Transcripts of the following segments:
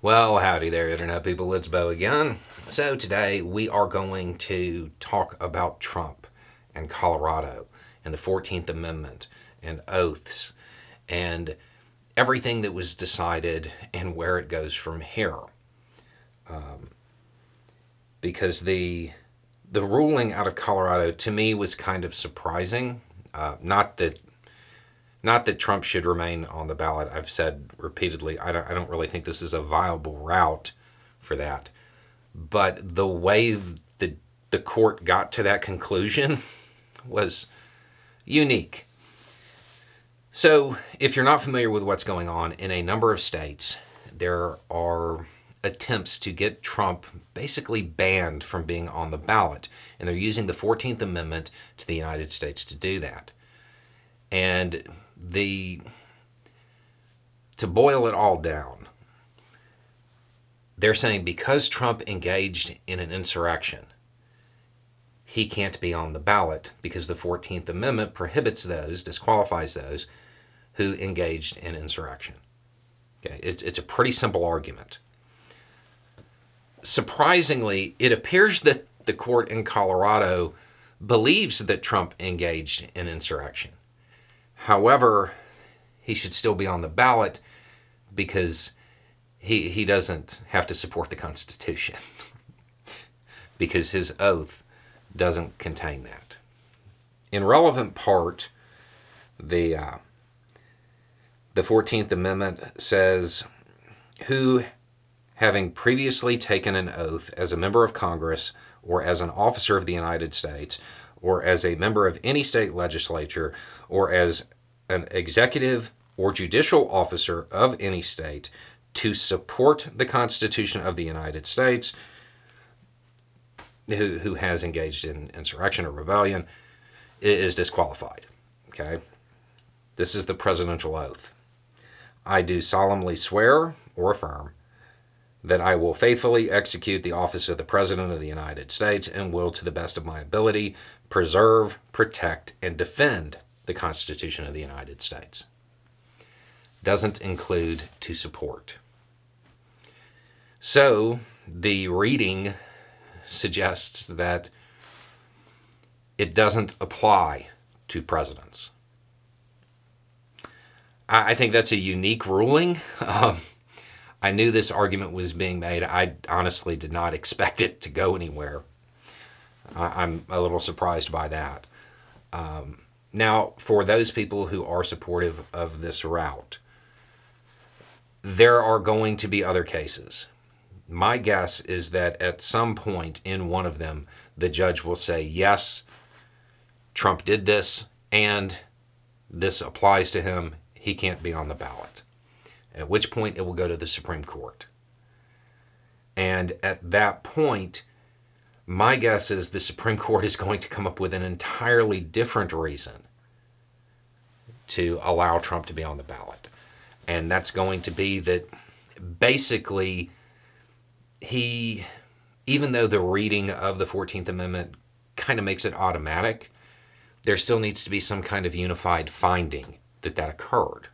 Well, howdy there, Internet people. It's Bo again. So, today we are going to talk about Trump and Colorado and the 14th Amendment and oaths and everything that was decided and where it goes from here. Because the ruling out of Colorado to me was kind of surprising. Not that Trump should remain on the ballot. I've said repeatedly, I don't really think this is a viable route for that. But the way the court got to that conclusion was unique. So, if you're not familiar with what's going on, in a number of states, there are attempts to get Trump basically banned from being on the ballot. And they're using the 14th Amendment to the United States to do that. And to boil it all down, they're saying because Trump engaged in an insurrection, he can't be on the ballot because the 14th Amendment prohibits those, disqualifies those who engaged in insurrection. Okay, it's a pretty simple argument. Surprisingly, it appears that the court in Colorado believes that Trump engaged in insurrection. However, he should still be on the ballot because he doesn't have to support the Constitution because his oath doesn't contain that. In relevant part, the 14th Amendment says, who, having previously taken an oath as a member of Congress or as an officer of the United States or as a member of any state legislature or as an executive or judicial officer of any state to support the Constitution of the United States, who has engaged in insurrection or rebellion, is disqualified. Okay? This is the presidential oath. I do solemnly swear or affirm that I will faithfully execute the office of the President of the United States and will, to the best of my ability, preserve, protect, and defend the Constitution of the United States. Doesn't include to support. So, the reading suggests that it doesn't apply to presidents. I think that's a unique ruling. I knew this argument was being made. I honestly did not expect it to go anywhere. I'm a little surprised by that. Now, for those people who are supportive of this route, there are going to be other cases. My guess is that at some point in one of them, the judge will say, yes, Trump did this, and this applies to him. He can't be on the ballot. At which point it will go to the Supreme Court. And at that point, my guess is the Supreme Court is going to come up with an entirely different reason to allow Trump to be on the ballot. And that's going to be that basically even though the reading of the 14th Amendment kind of makes it automatic, there still needs to be some kind of unified finding that occurred.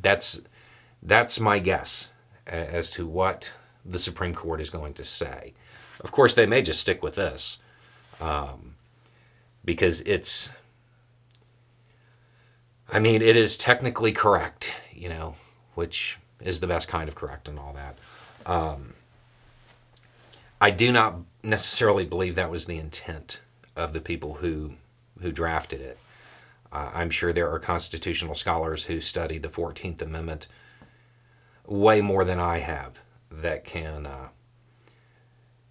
That's my guess as to what the Supreme Court is going to say. Of course, they may just stick with this because it is technically correct, which is the best kind of correct and all that. I do not necessarily believe that was the intent of the people who drafted it. I'm sure there are constitutional scholars who study the 14th Amendment way more than I have that can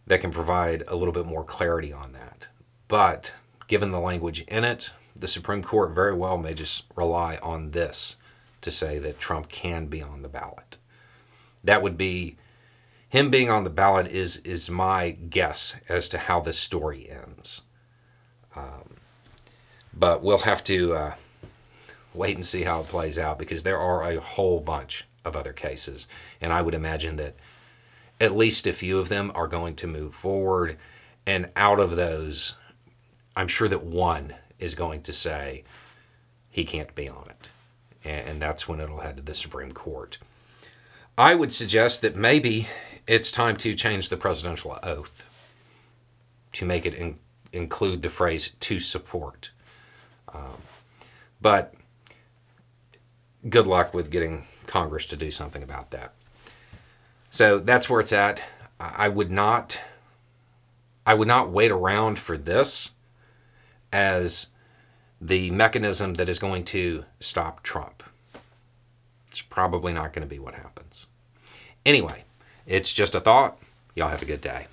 provide a little bit more clarity on that. But given the language in it, the Supreme Court very well may just rely on this to say that Trump can be on the ballot. That would be, him being on the ballot is my guess as to how this story ends. But we'll have to wait and see how it plays out because there are a whole bunch of other cases. And I would imagine that at least a few of them are going to move forward. And out of those, I'm sure that one is going to say he can't be on it. And that's when it'll head to the Supreme Court. I would suggest that maybe it's time to change the presidential oath to make it include the phrase "to support." But good luck with getting Congress to do something about that. So that's where it's at. I would not wait around for this as the mechanism that is going to stop Trump. It's probably not going to be what happens. Anyway, it's just a thought. Y'all have a good day.